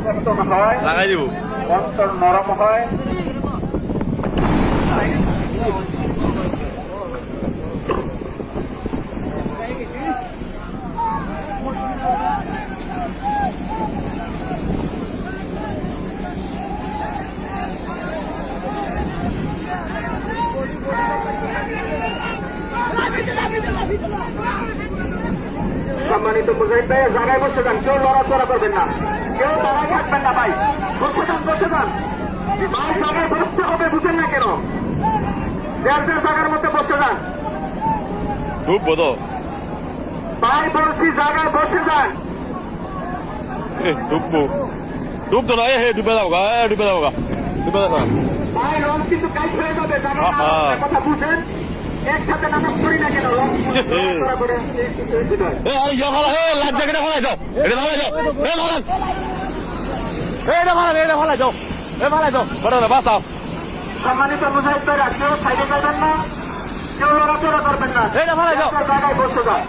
পরিবর্তন হয়, লাগাই দিব অন্তর নরম হয়। সম্মানিত মুজাহিদ ভাই, জায়গায় বসে যান, কেউ লড়াচড়া করবেন না, কেউ দাঁড়ায় থাকবেন না ভাই, বসে যান বসে যান ভাই, জায়গায় বসতে হবে, বুঝেন না কেন? যার যার জায়গার মধ্যে বসে যান ঢুকবো তো ভাই, বলছি জায়গায় বসে যান। ঢুকবো ঢুকতো না হে ডুবে যাবো গা ডুবে যাবো গা ডুবে যাবো ভাই রং কিন্তু কাজ হয়ে যাবে, জায়গায় না বসলে কথা বুঝেন। একসাথে নামাজ পড়ি না কেন? রং লড়াচড়া করে কিছু হয়েছে ভাই। আরে ইয়া ভালো হে লাজ জায়গাটা ভালো যাও এটা ভালো যাও হে ভালো এটা ভালো যাও এ ভালো যাও বড় বাসাও সম্মানিত মুজাহিদ ভাইরা, কেউ সাইডে যাবেন না, কেউ লড়াচড়া করবেন না, এটা ভালো যাও জায়গায় বসে যান।